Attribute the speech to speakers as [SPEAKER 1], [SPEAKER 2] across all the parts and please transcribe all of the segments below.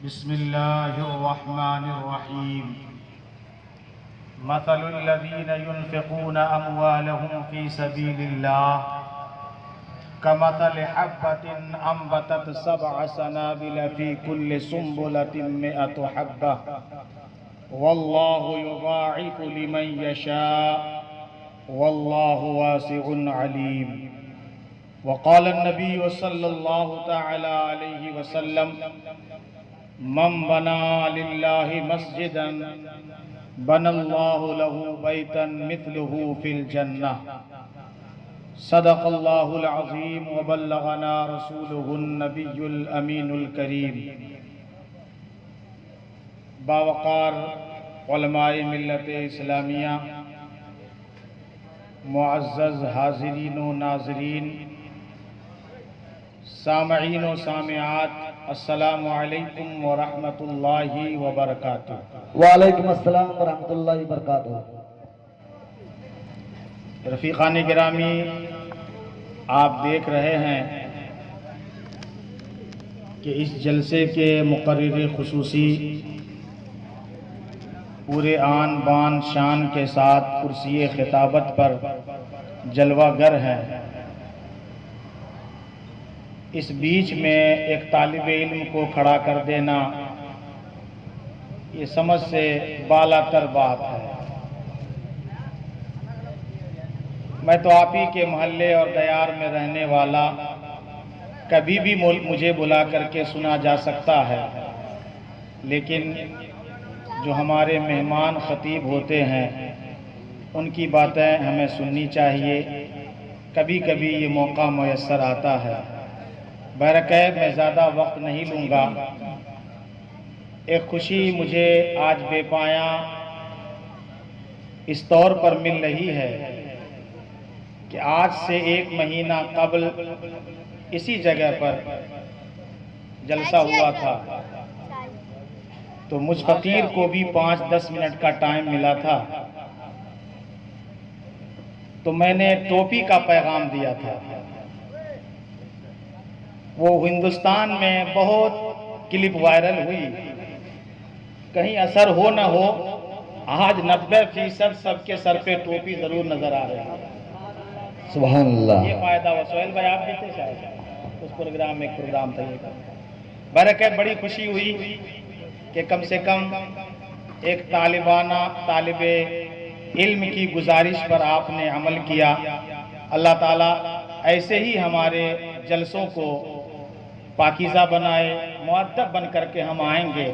[SPEAKER 1] بسم الله الرحمن الرحيم. مثل الذين ينفقون أموالهم في سبيل الله كمثل حبة أنبتت 7 سنابل في كل سنبلة 100 حبة والله يضاعف لمن يشاء والله واسع عليم. وقال النبي صلى الله تعالى عليه وسلم: من بنى لله مسجدا بنى الله له بيتا مثله في الجنة. صدق الله العظيم وبلغنا رسوله النبي الأمين الكريم. باوقار علماء ملت اسلامیہ، معزز حاضرین و ناظرین، سامعین و سامعات، السلام علیکم ورحمۃ اللہ وبرکاتہ۔
[SPEAKER 2] وعلیکم السلام ورحمۃ اللہ وبرکاتہ۔
[SPEAKER 1] رفیقان گرامی، آپ دیکھ رہے ہیں کہ اس جلسے کے مقرر خصوصی پورے آن بان شان کے ساتھ کرسی خطابت پر جلوہ گر ہیں۔ اس بیچ میں ایک طالب علم کو کھڑا کر دینا یہ سمجھ سے بالا تر بات ہے۔ میں تو آپ ہی کے محلے اور دیار میں رہنے والا، کبھی بھی مجھے بلا کر کے سنا جا سکتا ہے، لیکن جو ہمارے مہمان خطیب ہوتے ہیں ان کی باتیں ہمیں سننی چاہیے۔ کبھی کبھی یہ موقع میسر آتا ہے۔ بہرکیف میں زیادہ وقت نہیں لوں گا۔ ایک خوشی مجھے آج بے پایاں اس طور پر مل رہی ہے کہ آج سے 1 مہینہ قبل اسی جگہ پر جلسہ ہوا تھا، تو مجھ فقیر کو بھی 5-10 منٹ کا ٹائم ملا تھا، تو میں نے ٹوپی کا پیغام دیا تھا۔ وہ ہندوستان میں بہت کلپ وائرل ہوئی، کہیں اثر ہو نہ ہو، آج 90% سب کے سر پہ ٹوپی ضرور نظر آ رہی ہے۔
[SPEAKER 2] سبحان اللہ۔
[SPEAKER 1] یہ فائدہ ہوا۔ سہیل بھائی آپ بھی تھے شاید اس پروگرام میں، ایک پروگرام تھا یہ۔ برکت بڑی خوشی ہوئی کہ کم سے کم ایک طالب علم کی گزارش پر آپ نے عمل کیا۔ اللہ تعالیٰ ایسے ہی ہمارے جلسوں کو پاکیزہ بنائے، مؤدب بن کر کے ہم آئیں گے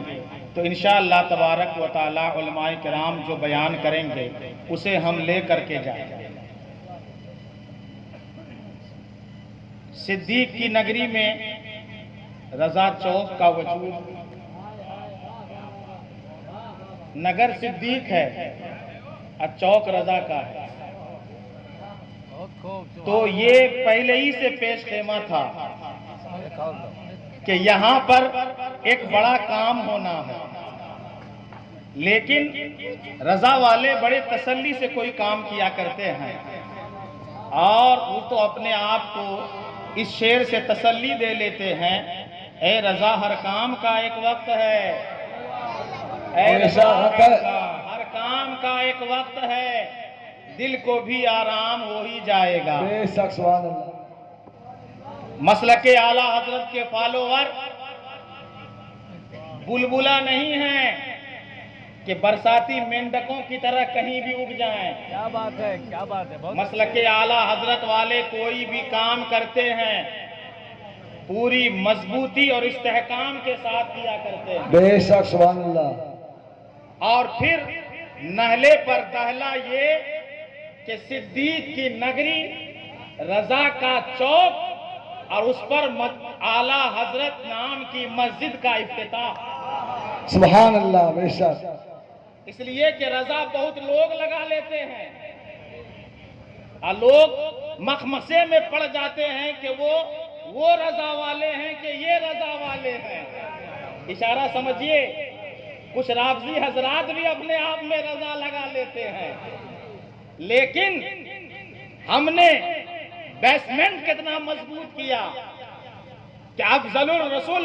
[SPEAKER 1] تو انشاءاللہ تبارک و تعالی علماء کرام جو بیان کریں گے اسے ہم لے کر کے جائیں گے۔ صدیق کی نگری میں رضا چوک کا وجود، نگر صدیق ہے اور چوک رضا کا ہے، تو یہ پہلے ہی سے پیش خیمہ تھا کہ یہاں پر ایک بڑا کام ہونا ہے، لیکن رضا والے بڑے تسلی سے کوئی کام کیا کرتے ہیں، اور وہ تو اپنے آپ کو اس شعر سے تسلی دے لیتے ہیں: اے رضا ہر کام کا ایک وقت ہے، اے رضا ہر کام کا ایک وقت ہے، دل کو بھی آرام ہو ہی جائے گا۔
[SPEAKER 2] بے شک سبحان اللہ۔
[SPEAKER 1] مسلک اعلیٰ حضرت کے فالوور بلبلہ نہیں ہیں کہ برساتی مینڈکوں کی طرح کہیں بھی اگ جائیں۔
[SPEAKER 3] کیا بات ہے، کیا بات ہے۔
[SPEAKER 1] مسلک اعلیٰ حضرت والے کوئی بھی کام کرتے ہیں پوری مضبوطی اور استحکام کے ساتھ کیا کرتے ہیں،
[SPEAKER 2] بے شک سبحان اللہ۔
[SPEAKER 1] اور پھر نہلے پر دہلا یہ کہ صدیق کی نگری، رضا کا چوک، اور اس پر اعلیٰ حضرت نام کی مسجد کا افتتاح۔
[SPEAKER 2] سبحان اللہ، بے شک۔
[SPEAKER 1] اس لیے کہ رضا بہت لوگ لگا لیتے ہیں اور لوگ مخمسے میں پڑ جاتے ہیں کہ وہ رضا والے ہیں کہ یہ رضا والے ہیں۔ اشارہ سمجھیے، کچھ رافضی حضرات بھی اپنے آپ میں رضا لگا لیتے ہیں، لیکن ہم نے بیسمنٹ کتنا مضبوط کیا کہ افضل الرسل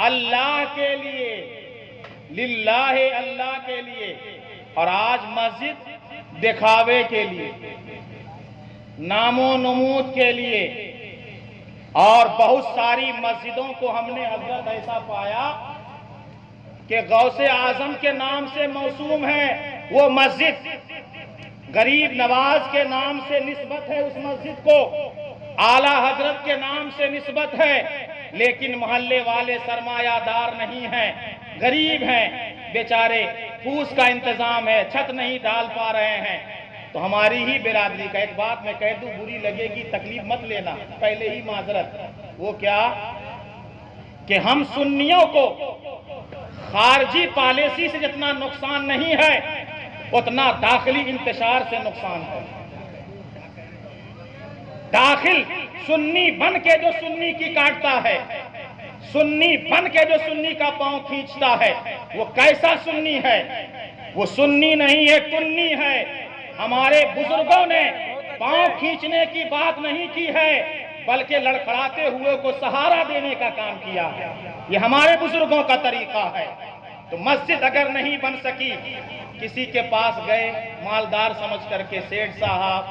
[SPEAKER 1] اللہ کے لیے، للہ اللہ کے لیے، اور آج مسجد دکھاوے کے لیے، نام و نمود کے لیے۔ اور بہت ساری مسجدوں کو ہم نے حضرت ایسا پایا کہ غوث اعظم کے نام سے موسوم ہے وہ مسجد، غریب نواز کے نام سے نسبت ہے اس مسجد کو، اعلیٰ حضرت کے نام سے نسبت ہے، لیکن محلے والے سرمایہ دار نہیں ہیں، غریب ہیں بیچارے، پھوس کا انتظام ہے، چھت نہیں ڈال پا رہے ہیں۔ تو ہماری ہی برادری کا ایک بات میں کہہ دوں، بری لگے گی تکلیف مت لینا، پہلے ہی معذرت، وہ کیا کہ ہم سنیوں کو خارجی پالیسی سے جتنا نقصان نہیں ہے اتنا داخلی انتشار سے نقصان ہے۔ داخل سنی بن کے جو سنی کی کاٹتا ہے، سنی بن کے جو سنی کا پاؤں کھینچتا ہے، وہ کیسا سنی ہے؟ وہ سنی نہیں ہے، کنی ہے۔ ہمارے بزرگوں نے پاؤں کھینچنے کی بات نہیں کی ہے بلکہ لڑکھڑاتے ہوئے کو سہارا دینے کا کام کیا ہے۔ یہ ہمارے بزرگوں کا طریقہ ہے۔ تو مسجد اگر نہیں بن سکی، کسی کے پاس گئے مالدار سمجھ کر کے، سیٹھ صاحب،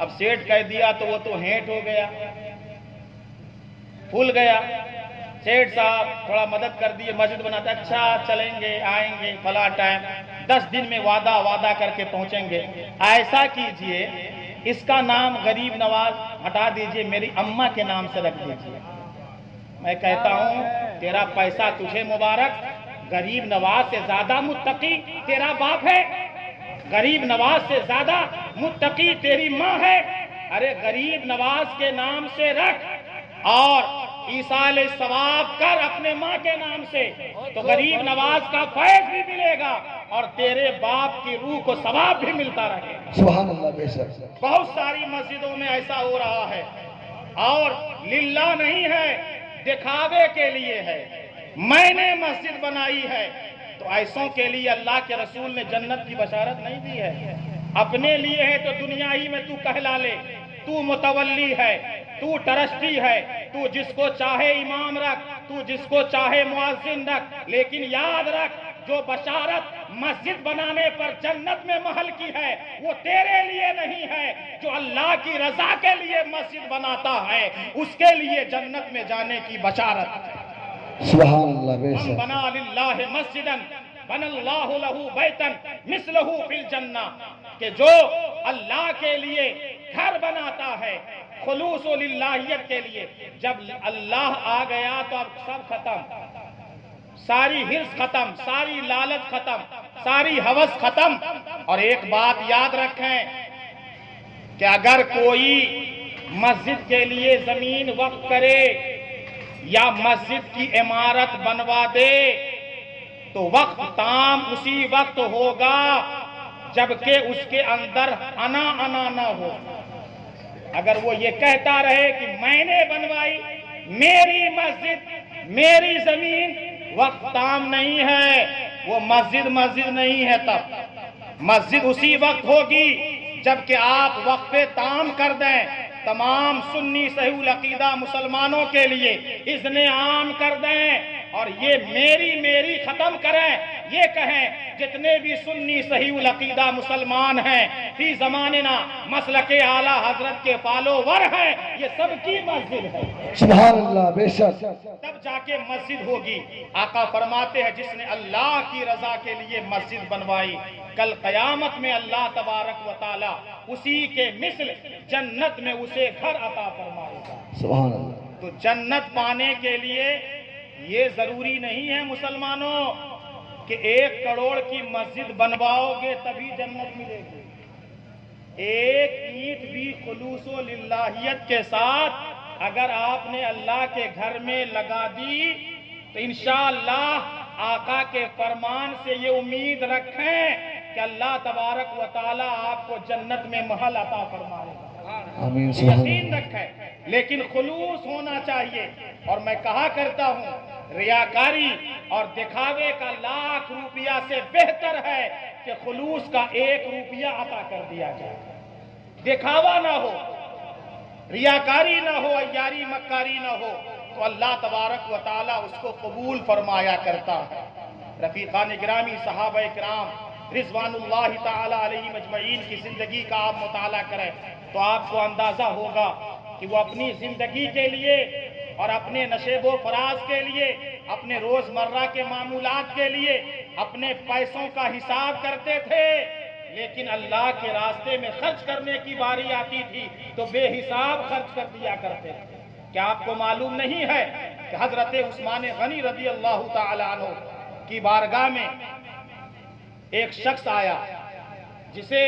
[SPEAKER 1] اب سیٹھ کہہ دیا تو وہ تو ہینٹ ہو گیا، پھول گیا، سیٹھ صاحب تھوڑا مدد کر دیے، مسجد بناتے، اچھا چلیں گے، آئیں گے فلاں ٹائم، 10 دن میں وعدہ کر کے پہنچیں گے۔ ایسا کیجئے، اس کا نام غریب نواز ہٹا دیجئے، میری اماں کے نام سے رکھ دیجئے۔ میں کہتا ہوں تیرا پیسہ تجھے مبارک، غریب نواز سے زیادہ متقی تیرا باپ ہے، غریب نواز سے زیادہ متقی تیری ماں ہے۔ ارے غریب نواز کے نام سے رکھ اور ایصال ثواب کر اپنے ماں کے نام سے، تو غریب نواز کا فیض بھی ملے گا اور تیرے باپ کی روح کو ثواب بھی ملتا رہے گا۔
[SPEAKER 2] سبحان اللہ، بے شک۔
[SPEAKER 1] بہت ساری مسجدوں میں ایسا ہو رہا ہے، اور للہ نہیں ہے، دکھاوے کے لیے ہے۔ میں نے مسجد بنائی ہے تو ایسوں کے لیے اللہ کے رسول نے جنت کی بشارت نہیں دی ہے۔ اپنے لیے ہے تو دنیا ہی میں تو کہلا لے، تو متولی ہے، تو ٹرسٹی ہے، تو جس کو چاہے امام رکھ، تو جس کو چاہے مؤذن رکھ، لیکن یاد رکھ جو بشارت مسجد بنانے پر جنت میں محل کی ہے وہ تیرے لیے نہیں ہے۔ جو اللہ کی رضا کے لیے مسجد بناتا ہے اس کے لیے جنت میں جانے کی بشارت ہے۔
[SPEAKER 2] سبحان اللہ، بے
[SPEAKER 1] من
[SPEAKER 2] شک۔
[SPEAKER 1] بنا للہ مسجدا بنا اللہ لہ بیتا مثلہ فی الجنہ، کہ جو اللہ کے لیے گھر بناتا ہے خلوص و للہیت کے لیے، جب اللہ آ گیا تو اب سب ختم، ساری حرص ختم، ساری لالچ ختم، ساری ہوس ختم۔ اور ایک بات یاد رکھیں کہ اگر کوئی مسجد کے لیے زمین وقف کرے یا مسجد کی عمارت بنوا دے تو وقت تام اسی وقت ہوگا جبکہ اس کے اندر انا نہ ہو۔ اگر وہ یہ کہتا رہے کہ میں نے بنوائی، میری مسجد، میری زمین، وقت تام نہیں ہے، وہ مسجد نہیں ہے۔ تب مسجد اسی وقت ہوگی جبکہ آپ وقف تام کر دیں، تمام سنی صحیح العقیدہ مسلمانوں کے لیے اذن عام کر دیں اور یہ میری ختم کریں، یہ کہیں جتنے بھی سنی صحیح العقیدہ مسلمان ہیں فی زماننا مسلک اعلیٰ حضرت کے فالوور ہیں، یہ سب کی مسجد ہے۔
[SPEAKER 2] سبحان اللہ، بے شک۔
[SPEAKER 1] تب جا کے مسجد ہوگی۔ آقا فرماتے ہیں جس نے اللہ کی رضا کے لیے مسجد بنوائی، کل قیامت میں اللہ تبارک و تعالی اسی کے مثل جنت میں اسے گھر عطا فرمائے گا۔
[SPEAKER 2] سبحان اللہ۔
[SPEAKER 1] تو جنت پانے کے لیے یہ ضروری نہیں ہے مسلمانوں کہ 1 کروڑ کی مسجد بنواؤ گے تبھی جنت ملے گی۔ ایک اینٹ بھی خلوص و للہیت کے ساتھ اگر آپ نے اللہ کے گھر میں لگا دی تو انشاءاللہ آقا کے فرمان سے یہ امید رکھیں کہ اللہ تبارک و تعالی آپ کو جنت میں محل عطا فرمائے گا۔
[SPEAKER 2] آمین، سبحان
[SPEAKER 1] یقین
[SPEAKER 2] اللہ۔
[SPEAKER 1] رکھیں، لیکن خلوص ہونا چاہیے۔ اور میں کہا کرتا ہوں ریاکاری اور دکھاوے کا 1,00,000 روپیہ سے بہتر ہے کہ خلوص کا 1 روپیہ عطا کر دیا جائے۔ دکھاوا نہ ہو، ریاکاری نہ ہو، عیاری مکاری نہ ہو، تو اللہ تبارک و تعالیٰ اس کو قبول فرمایا کرتا ہے۔ رفیقان گرامی، صحابہ کرام رضوان اللہ تعالیٰ علیہ مجمعین کی زندگی کا آپ مطالعہ کریں تو آپ کو اندازہ ہوگا کہ وہ اپنی زندگی کے لیے اور اپنے نشیب و فراز کے لیے، اپنے روزمرہ کے معمولات کے لیے اپنے پیسوں کا حساب کرتے تھے، لیکن اللہ کے راستے میں خرچ کرنے کی باری آتی تھی تو بے حساب خرچ کر دیا کرتے تھے۔ کیا آپ کو معلوم نہیں ہے کہ حضرت عثمان غنی رضی اللہ تعالیٰ عنہ کی بارگاہ میں ایک شخص آیا جسے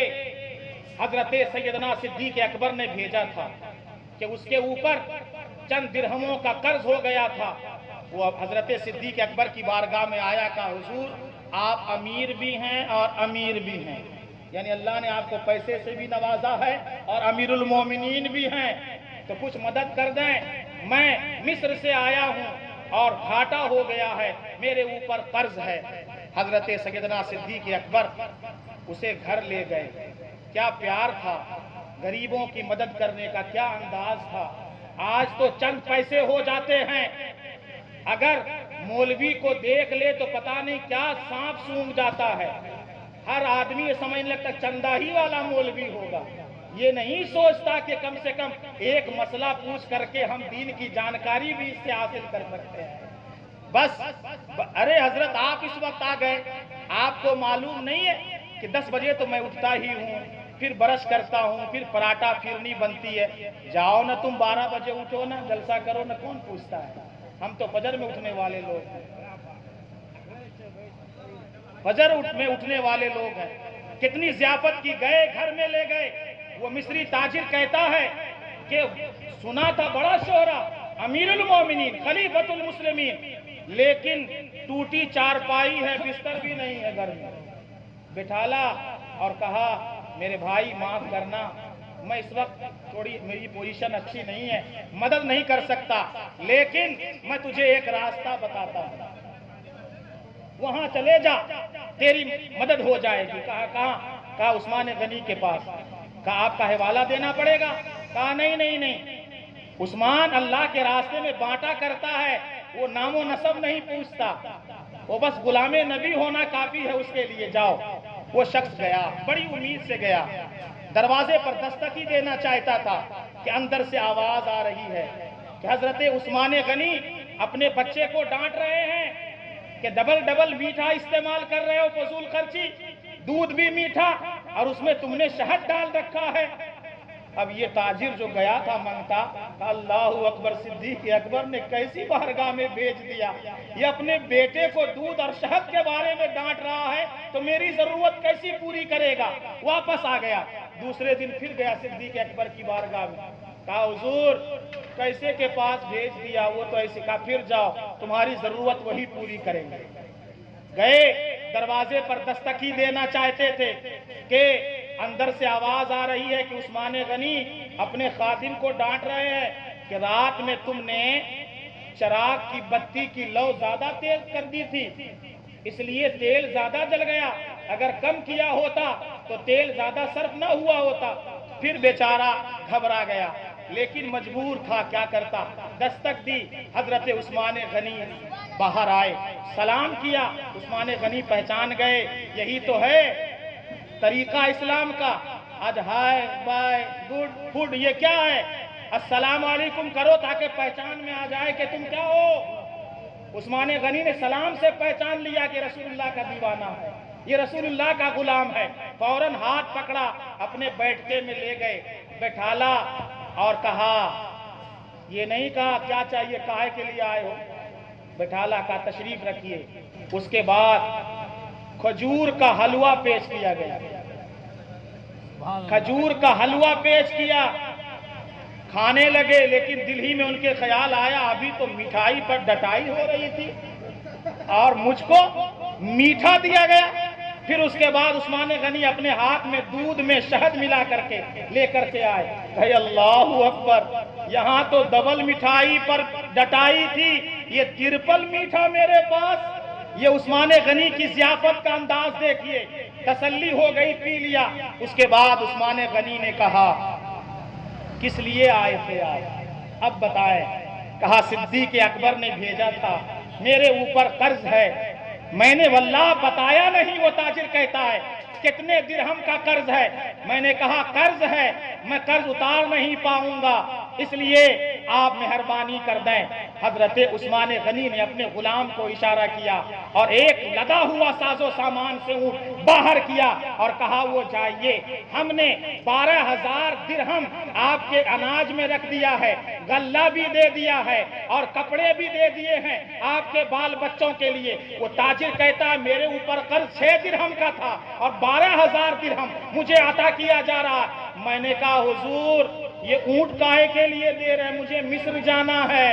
[SPEAKER 1] حضرت سیدنا صدیق اکبر نے بھیجا تھا کہ اس کے اوپر چند درہموں کا قرض ہو گیا تھا۔ وہ حضرت صدیق اکبر کی بارگاہ میں آیا، کہا حضور آپ امیر بھی ہیں اور امیر بھی ہیں، یعنی اللہ نے آپ کو پیسے سے بھی نوازا ہے اور امیر المومنین بھی ہیں، تو کچھ مدد کر دیں، میں مصر سے آیا ہوں اور گھاٹا ہو گیا ہے، میرے اوپر قرض ہے۔ حضرت سیدنا صدیق اکبر اسے گھر لے گئے۔ کیا پیار تھا، غریبوں کی مدد کرنے کا کیا انداز تھا۔ آج تو چند پیسے ہو جاتے ہیں، اگر مولوی کو دیکھ لے تو پتہ نہیں کیا سانپ سونگ جاتا ہے، ہر آدمی یہ سمجھنے لگتا چندہ ہی والا مولوی ہوگا، یہ نہیں سوچتا کہ کم سے کم ایک مسئلہ پوچھ کر کے ہم دین کی جانکاری بھی اس سے حاصل کر سکتے ہیں۔ بس ارے حضرت آپ اس وقت آ گئے، آپ کو معلوم نہیں ہے کہ 10 بجے تو میں اٹھتا ہی ہوں، پھر برش کرتا ہوں، پھر پراٹھا پھرنی بنتی ہے، جاؤ نا تم 12 بجے اٹھو نا، جلسہ کرو نا، کون پوچھتا ہے۔ ہم تو فجر میں اٹھنے والے لوگ ہیں، فجر میں اٹھنے والے لوگ ہیں۔ کتنی ضیافت کی، گئے گھر میں لے گئے۔ وہ مصری تاجر کہتا ہے کہ سنا تھا بڑا شہرا، امیر المومنین، خلیفۃ المسلمین، لیکن ٹوٹی چارپائی ہے، بستر بھی نہیں ہے گھر میں۔ بٹھالا اور کہا میرے بھائی معاف کرنا، میں اس وقت تھوڑی میری پوزیشن اچھی نہیں ہے، مدد نہیں کر سکتا، لیکن میں تجھے ایک راستہ بتاتا ہوں، وہاں چلے جا، تیری مدد ہو جائے گی۔ کہا کہاں؟ کہا عثمان غنی کے پاس۔ کہا آپ کا حوالہ دینا پڑے گا؟ کہا نہیں نہیں نہیں، عثمان اللہ کے راستے میں بانٹا کرتا ہے، وہ نام و نسب نہیں پوچھتا، وہ بس غلام نبی ہونا کافی ہے اس کے لیے، جاؤ۔ وہ شخص گیا، بڑی امید سے گیا، دروازے پر دستک ہی دینا چاہتا تھا کہ اندر سے آواز آ رہی ہے کہ حضرت عثمان غنی اپنے بچے کو ڈانٹ رہے ہیں کہ ڈبل میٹھا استعمال کر رہے ہو، فضول خرچی، دودھ بھی میٹھا اور اس میں تم نے شہد ڈال رکھا ہے۔ اب یہ تاجر جو گیا تھا منگتا، اللہ اکبر، صدیق اکبر نے کیسی بارگاہ میں بھیج دیا، یہ اپنے بیٹے کو دودھ اور شہد کے بارے میں ڈانٹ رہا ہے تو میری ضرورت کیسی پوری کرے گا۔ واپس آ گیا، دوسرے دن پھر گیا صدیق اکبر کی بارگاہ میں، کہا حضور کیسے کے پاس بھیج دیا، وہ تو ایسے کہا پھر جاؤ، تمہاری ضرورت وہی پوری کریں گے۔ گئے، دروازے پر دستک ہی دینا چاہتے تھے کہ اندر سے آواز آ رہی ہے کہ عثمان غنی اپنے خادم کو ڈانٹ رہے ہیں کہ رات میں تم نے چراغ کی بتی کی لو زیادہ تیز کر دی تھی، اس لیے تیل زیادہ جل گیا، اگر کم کیا ہوتا تو تیل زیادہ صرف نہ ہوا ہوتا۔ پھر بیچارہ گھبرا گیا، لیکن مجبور تھا، کیا کرتا، دستک دی، حضرت عثمان غنی باہر آئے، سلام کیا، عثمان غنی پہچان گئے، یہی تو ہے طریقہ اسلام کا، آج ہائے بائے گڈ فوڈ، یہ کیا ہے، السلام علیکم کرو تاکہ پہچان میں آ جائے کہ تم کیا ہو۔ عثمان غنی نے سلام سے پہچان لیا کہ رسول اللہ کا دیوانہ ہے، یہ رسول اللہ کا غلام ہے، فوراً ہاتھ پکڑا، اپنے بیٹھتے میں لے گئے، بٹھالا اور کہا، یہ نہیں کہا کیا چاہیے، کائے کے لیے آئے ہو، بٹھالا، کہا تشریف رکھیے۔ اس کے بعد کھجور کا حلوہ پیش کیا گیا، کھجور کا حلوہ پیش کیا، کھانے لگے، لیکن دل ہی میں ان کے خیال آیا ابھی تو مٹھائی پر ڈٹائی ہو رہی تھی اور مجھ کو میٹھا دیا گیا۔ پھر اس کے بعد عثمان غنی اپنے ہاتھ میں دودھ میں شہد ملا کر کے لے کر کے آئے، کہے اللہ اکبر، یہاں تو ڈبل مٹھائی پر ڈٹائی تھی، یہ ٹرپل میٹھا میرے پاس۔ یہ عثمان غنی کی ضیافت کا انداز دیکھیے، تسلی ہو گئی، پی لیا۔ اس کے بعد عثمان غنی نے کہا کس لیے آئے تھے آپ، اب بتائیں۔ کہا صدیق اکبر نے بھیجا تھا، میرے اوپر قرض ہے، میں نے واللہ بتایا نہیں۔ وہ تاجر کہتا ہے کتنے درہم کا قرض ہے؟ میں نے کہا قرض ہے، میں قرض اتار نہیں پاؤں گا، اس لیے آپ مہربانی کر دیں۔ حضرت عثمان غنی نے اپنے غلام کو اشارہ کیا اور ایک لدا ہوا ساز و سامان سے اونٹ باہر کیا اور کہا وہ جائیے، ہم نے 12,000 درہم آپ کے اناج میں رکھ دیا ہے، غلہ بھی دے دیا ہے اور کپڑے بھی دے دیے ہیں آپ کے بال بچوں کے لیے۔ وہ تاجر کہتا ہے میرے اوپر قرض 6 درہم کا تھا اور 12,000 درہم مجھے عطا کیا جا رہا۔ میں نے کہا حضور یہ اونٹ کائے کے لیے دے رہے ہیں، مجھے مصر جانا ہے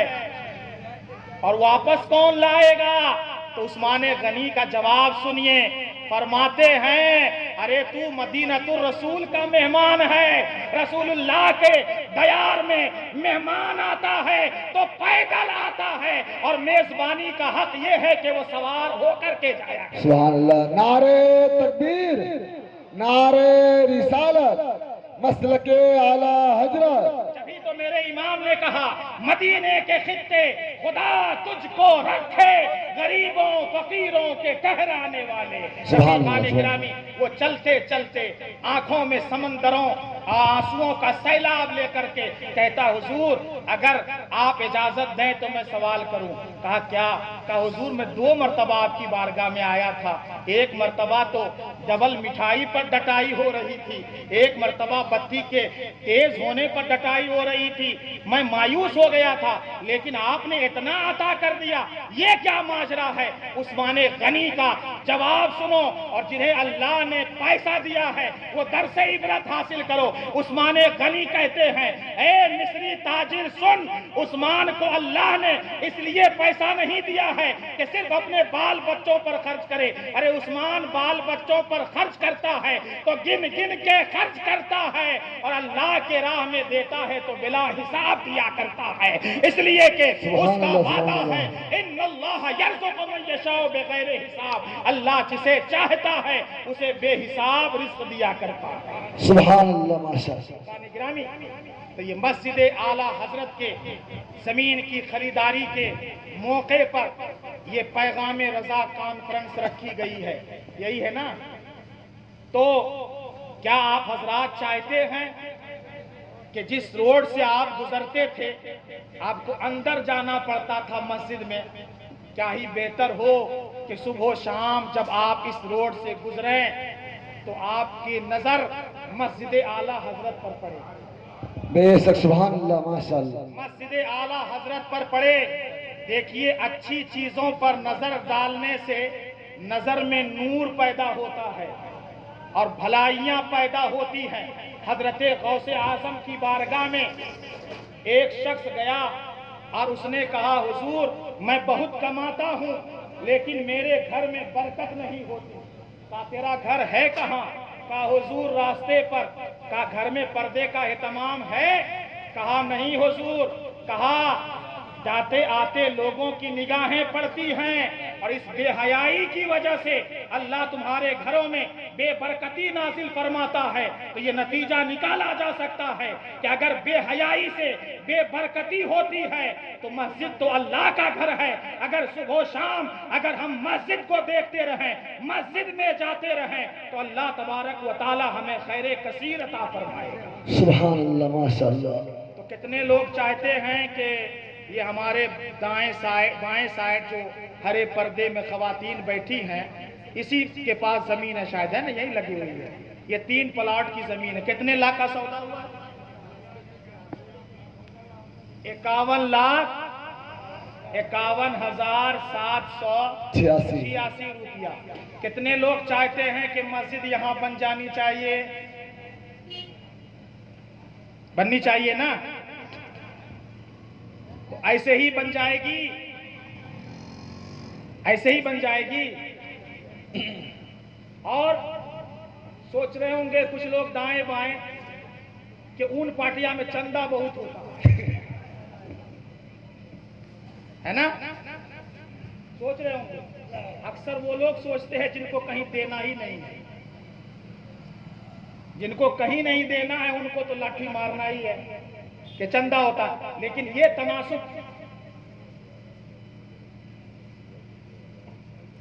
[SPEAKER 1] اور واپس کون لائے گا؟ تو عثمان غنی کا جواب سنیے، فرماتے ہیں ارے تو مدینۃ الرسول کا مہمان ہے، رسول اللہ کے دیار میں مہمان آتا ہے تو پیدل آتا ہے اور میزبانی کا حق یہ ہے کہ وہ سوار ہو کر کے جایا۔
[SPEAKER 2] سبحان اللہ، نعرہ تکبیر، نعرہ رسالت، مسلک اعلی حضرت۔
[SPEAKER 1] جبھی تو میرے امام نے کہا مدینے کے خطے خدا تجھ کو رکھے، غریبوں فقیروں کے ٹہرانے والے۔
[SPEAKER 2] سبحان اللہ،
[SPEAKER 1] گرامی وہ چلتے چلتے آنکھوں میں سمندروں آنسوؤں کا سیلاب لے کر کے کہتا حضور اگر آپ اجازت دیں تو میں سوال کروں۔ کہا کیا؟ کہا حضور میں 2 مرتبہ آپ کی بارگاہ میں آیا تھا، ایک مرتبہ تو ڈبل مٹھائی پر ڈٹائی ہو رہی تھی، ایک مرتبہ بتی کے تیز ہونے پر ڈٹائی ہو رہی تھی، میں مایوس ہو گیا تھا، لیکن آپ نے اتنا عطا کر دیا، یہ کیا ماجرا ہے؟ عثمان غنی کا جواب سنو اور جنہیں اللہ نے پیسہ دیا ہے وہ درس عبرت حاصل کرو۔ عثمان غنی کہتے ہیں اے مصری تاجر سن، عثمان کو اللہ نے اس لیے پیسہ نہیں دیا ہے کہ صرف اپنے بال بچوں پر خرچ کرے، ارے عثمان بال بچوں پر خرچ کرتا ہے تو گن گن کے خرچ کرتا ہے اور اللہ کے راہ میں دیتا ہے تو بلا حساب دیا کرتا ہے، اس لیے کہ اس کا وعدہ ہے ان اللہ یرزق من یشاء بغیر حساب، اللہ جسے چاہتا ہے اسے بے حساب رزق دیا کرتا ہے۔
[SPEAKER 2] سبحان اللہ، ماشاءاللہ۔
[SPEAKER 1] گرامی تو یہ مسجد اعلیٰ حضرت کے زمین کی خریداری کے موقع پر یہ پیغام رضا کانفرنس رکھی گئی ہے، یہی ہے نا؟ تو کیا آپ حضرات چاہتے ہیں کہ جس روڈ سے آپ گزرتے تھے آپ کو اندر جانا پڑتا تھا مسجد میں، کیا ہی بہتر ہو کہ صبح و شام جب آپ اس روڈ سے گزریں تو آپ کی نظر مسجد اعلیٰ حضرت پر پڑے،
[SPEAKER 2] بے شک سبحان اللہ، ماشاءاللہ،
[SPEAKER 1] مسجد اعلیٰ حضرت پر پڑے۔ دیکھیے اچھی چیزوں پر نظر ڈالنے سے نظر میں نور پیدا ہوتا ہے اور بھلائیاں پیدا ہوتی ہیں۔ حضرت غوث اعظم کی بارگاہ میں ایک شخص گیا اور اس نے کہا حضور میں بہت کماتا ہوں لیکن میرے گھر میں برکت نہیں ہوتی۔ کہا تیرا گھر ہے کہاں؟ کہا حضور راستے پر۔ کہا گھر میں پردے کا اہتمام ہے؟ کہا نہیں حضور۔ کہا جاتے آتے لوگوں کی نگاہیں پڑتی ہیں اور اس بے حیائی کی وجہ سے اللہ تمہارے گھروں میں بے برکتی نازل فرماتا ہے۔ تو یہ نتیجہ نکالا جا سکتا ہے کہ اگر بے حیائی سے بے برکتی ہوتی ہے تو مسجد تو اللہ کا گھر ہے، اگر صبح و شام اگر ہم مسجد کو دیکھتے رہیں، مسجد میں جاتے رہیں تو اللہ تبارک و تعالی ہمیں خیر کثیر عطا فرمائے گا۔
[SPEAKER 2] سبحان اللہ، ماشاءاللہ۔
[SPEAKER 1] تو کتنے لوگ چاہتے ہیں کہ یہ ہمارے بائیں سائڈ جو ہرے پردے میں خواتین بیٹھی ہیں اسی کے پاس زمین ہے، شاید ہے نا، یہی لگی ہوئی ہے، یہ 3 پلاٹ کی زمین ہے۔ کتنے لاکھ کا سودا ہوا؟ 51,786 روپیہ۔ کتنے لوگ چاہتے ہیں کہ مسجد یہاں بن جانی چاہیے؟ بننی چاہیے نا؟ تو ایسے ہی بن جائے گی، ایسے ہی بن جائے گی۔ اور سوچ رہے ہوں گے کچھ لوگ دائیں بائیں کہ اون پاٹیا میں چندہ بہت ہوتا ہے نا؟ سوچ رہے ہوں گے، اکثر وہ لوگ سوچتے ہیں جن کو کہیں دینا ہی نہیں ہے، جن کو کہیں نہیں دینا ہے ان کو تو لاٹھی مارنا ہی ہے کہ چندہ ہوتا ہے۔ لیکن یہ تناسب